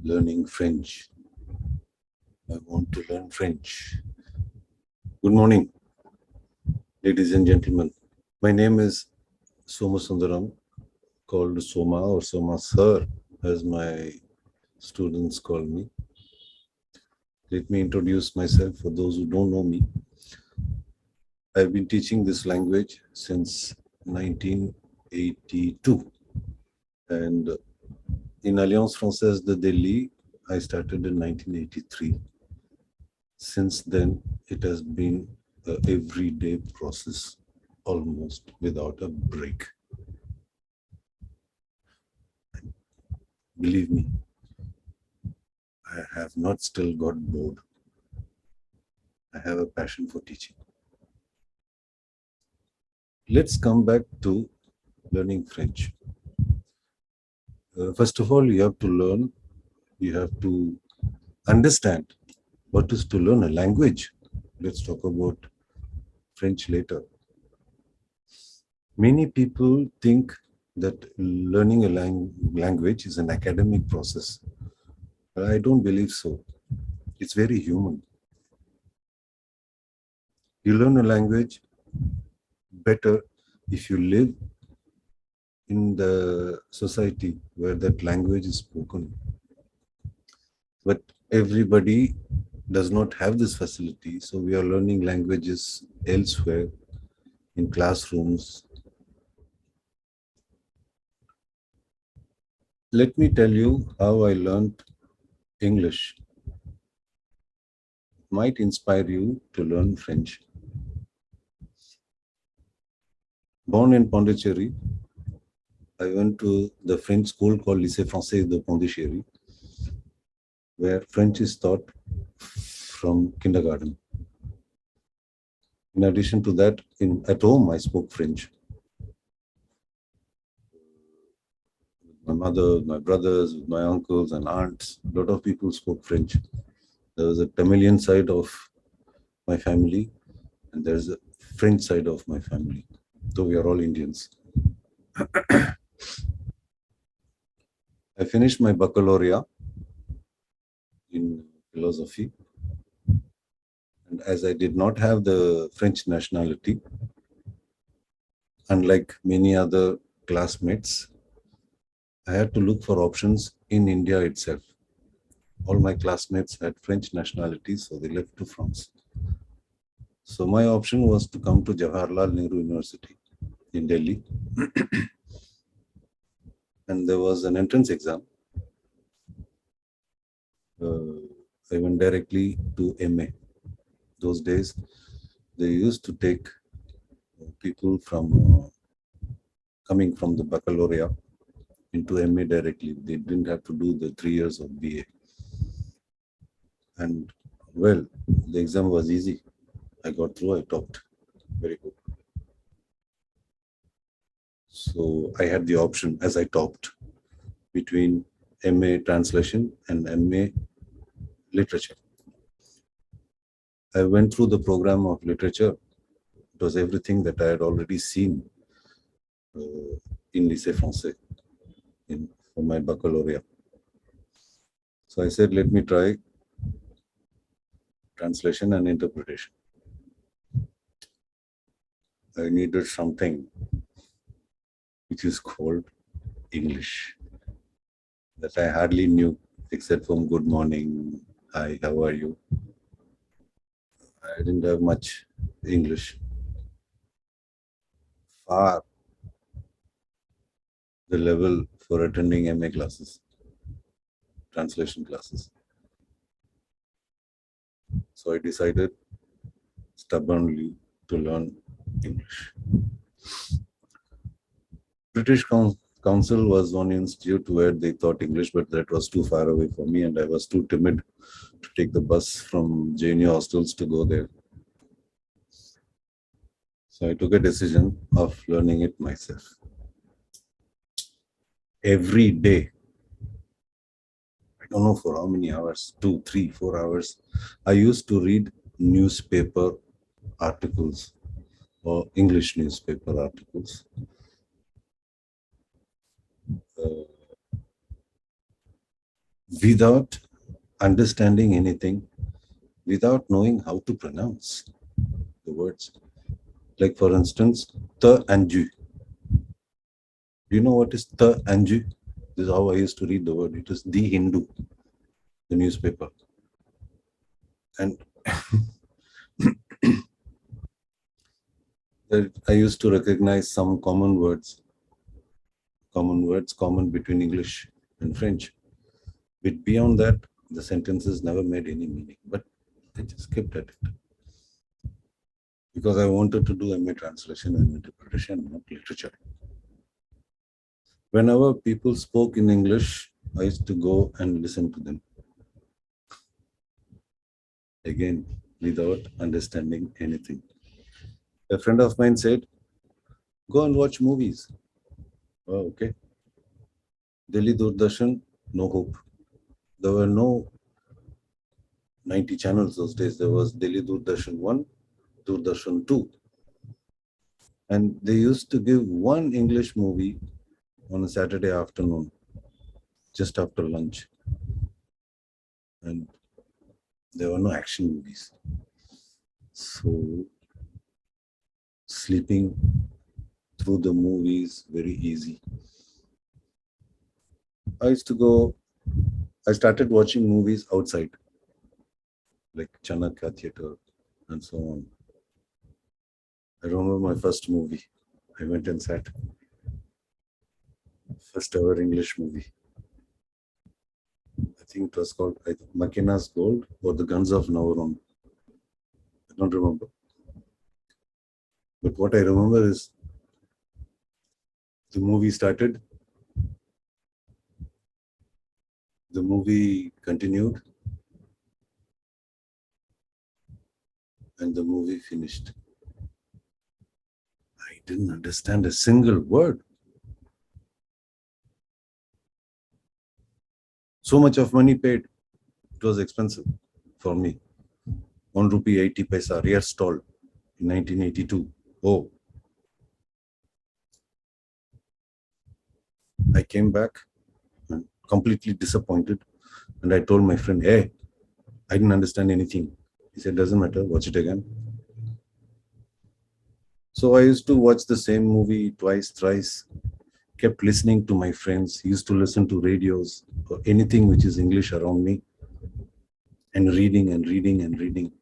learning French. I want to learn French. Good morning, ladies and gentlemen. My name is Soma Sundaram, called Soma or Soma Sir, as my students call me. Let me introduce myself for those who don't know me. I've been teaching this language since 1982. And in Alliance Française de Delhi, I started in 1983. Since then, it has been an everyday process, almost without a break. Believe me, I have not still got bored. I have a passion for teaching. Let's come back to learning French. First of all, you have to learn, you have to understand what is to learn a language. Let's talk about French later. Many people think that learning a language is an academic process. But I don't believe so. It's very human. You learn a language better if you live in the society where that language is spoken. But everybody does not have this facility, so we are learning languages elsewhere in classrooms. Let me tell you how I learned English. It might inspire you to learn French. Born in Pondicherry, I went to the French school called Lycée Français de Pondichéry, where French is taught from kindergarten. In addition to that, at home, I spoke French. With my mother, with my brothers, with my uncles and aunts, a lot of people spoke French. There was a Tamilian side of my family, and there's a French side of my family, though we are all Indians. I finished my baccalaureate in philosophy. And as I did not have the French nationality, unlike many other classmates, I had to look for options in India itself. All my classmates had French nationality, so they left to France. So my option was to come to Jawaharlal Nehru University in Delhi. And there was an entrance exam. I went directly to MA. Those days, they used to take people from coming from the baccalaureate into MA directly. They didn't have to do the 3 years of BA. And well, the exam was easy. I got through, I topped. Very good. So I had the option as I topped between MA translation and MA literature. I went through the program of literature. It was everything that I had already seen in Lycée Français for my baccalaureate. So I said, let me try translation and interpretation. I needed something which is called English that I hardly knew except from good morning, hi, how are you? I didn't have much English. Far the level for attending MA classes, translation classes. So I decided stubbornly to learn English. British Council was one institute where they taught English, but that was too far away for me, and I was too timid to take the bus from JNU hostels to go there. So I took a decision of learning it myself. Every day, I don't know for how many hours, 2, 3, 4 hours, I used to read newspaper articles or English newspaper articles. without understanding anything, without knowing how to pronounce the words. Like for instance, the and ju. Do you know what is the and ju? This is how I used to read the word. It is the Hindu, the newspaper. And I used to recognize some common between English and French. But beyond that, the sentences never made any meaning. But I just kept at it because I wanted to do MA translation and interpretation, not literature. Whenever people spoke in English, I used to go and listen to them. Again, without understanding anything. A friend of mine said, go and watch movies. Oh, okay. Delhi Doordarshan, no hope. There were no 90 channels those days. There was Delhi Doordarshan 1, Doordarshan 2. And they used to give one English movie on a Saturday afternoon, just after lunch. And there were no action movies. So sleeping through the movies, very easy. I started watching movies outside, like Chanakya Theatre and so on. I remember my first movie. I went and sat. First ever English movie. I think it was called Makina's Gold or The Guns of Navarone. I don't remember. But what I remember is the movie started, the movie continued, and the movie finished. I didn't understand a single word. So much of money paid. It was expensive for me. 1 rupee 80 paisa, rear stall in 1982. Oh, I came back and completely disappointed. And I told my friend, hey, I didn't understand anything. He said, doesn't matter, watch it again. So I used to watch the same movie twice, thrice, kept listening to my friends, used to listen to radios or anything which is English around me, and reading and reading and reading.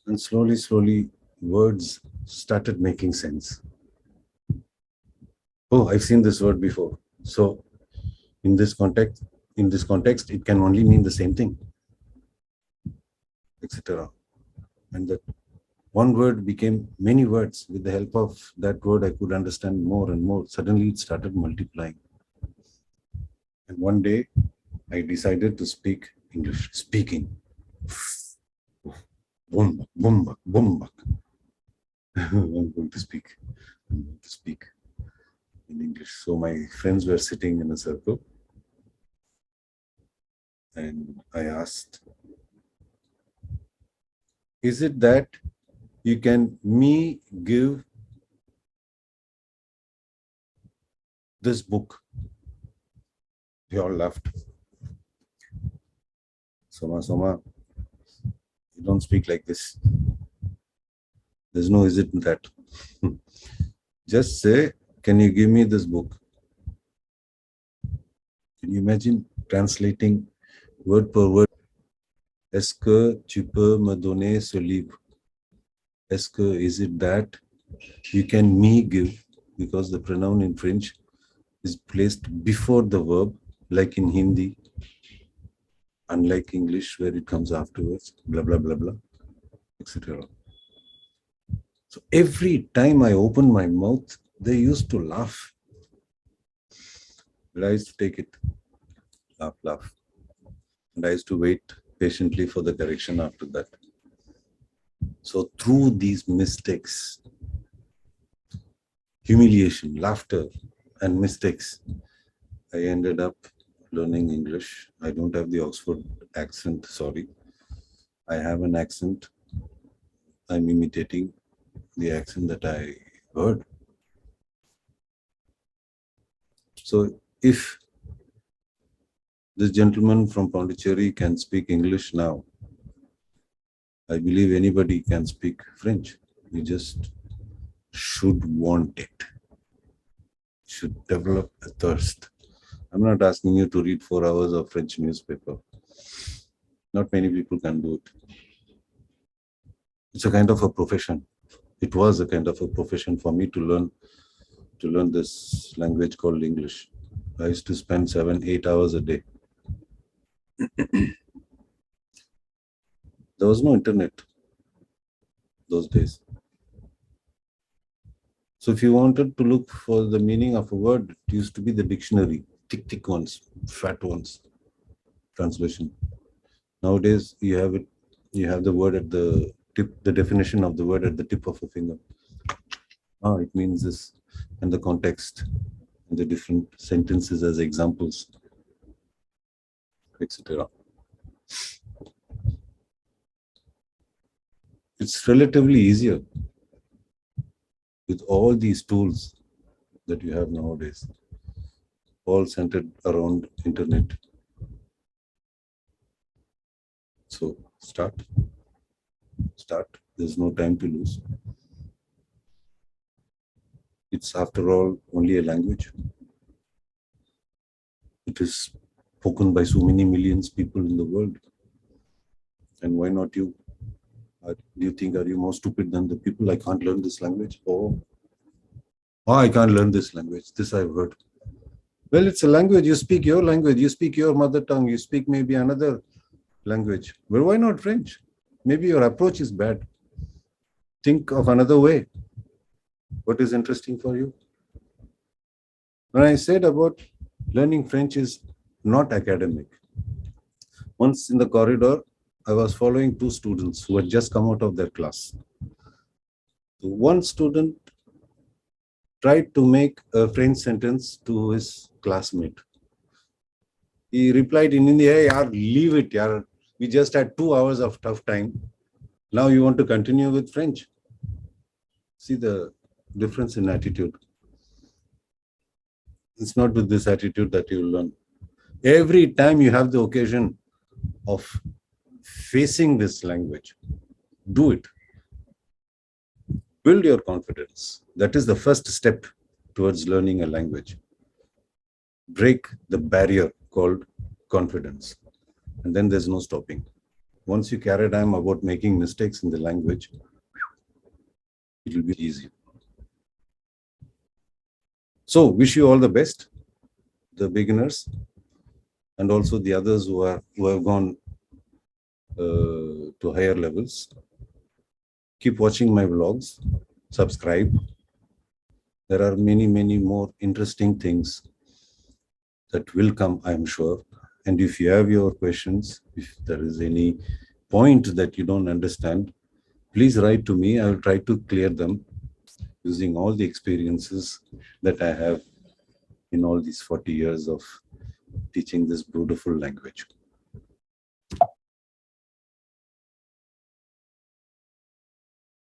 And slowly, words started making sense. Oh, I've seen this word before. So in this context, it can only mean the same thing, etc. And that one word became many words. With the help of that word, I could understand more and more. Suddenly it started multiplying. And one day I decided to speak English. Speaking. Boom, boom, boom. I'm going to speak. I'm going to speak in English. So my friends were sitting in a circle. And I asked, is it that you can me give this book? They all laughed. Soma, you don't speak like this. There's no is it in that. Just say, can you give me this book? Can you imagine translating word per word? Est-ce que tu peux me donner ce livre? Est-ce que, is it that you can me give? Because the pronoun in French is placed before the verb, like in Hindi, unlike English where it comes afterwards, blah, blah, blah, blah, etc. So every time I open my mouth, they used to laugh. But I used to take it, laugh. And I used to wait patiently for the correction after that. So through these mistakes, humiliation, laughter, and mistakes, I ended up learning English. I don't have the Oxford accent, sorry. I have an accent. I'm imitating the accent that I heard. So if This gentleman from Pondicherry can speak English now. I believe anybody can speak French. You just should want it. Should develop a thirst. I'm not asking you to read 4 hours of French newspaper. Not many people can do it. It's a kind of a profession. It was a kind of a profession for me to learn this language called English. I used to spend 7-8 hours a day. There was no internet those days. So if you wanted to look for the meaning of a word, it used to be the dictionary, thick ones, fat ones, translation. Nowadays, you have the word at the tip, the definition of the word at the tip of a finger. It means this, and the context, and the different sentences as examples, etc. It's relatively easier with all these tools that you have nowadays, all centered around internet. So start. There's no time to lose. It's after all only a language. It is spoken by so many millions of people in the world. And why not you? Do you think, are you more stupid than the people? I can't learn this language. Oh, I can't learn this language. This I've heard. Well, it's a language. You speak your language. You speak your mother tongue. You speak maybe another language. Well, why not French? Maybe your approach is bad. Think of another way. What is interesting for you? When I said about learning French is not academic. Once in the corridor, I was following 2 students who had just come out of their class. One student tried to make a French sentence to his classmate. He replied in Hindi, "Hey, yaar, leave it, yaar. We just had 2 hours of tough time. Now you want to continue with French." See the difference in attitude. It's not with this attitude that you learn. Every time you have the occasion of facing this language, do it. Build your confidence. That is the first step towards learning a language. Break the barrier called confidence. And then there's no stopping. Once you carry on about making mistakes in the language, it will be easy. So wish you all the best, the beginners, and also the others who have gone to higher levels. Keep watching my vlogs, subscribe. There are many more interesting things that will come, I'm sure. And if you have your questions, if there is any point that you don't understand, please write to me. I will try to clear them using all the experiences that I have in all these 40 years of teaching this beautiful language.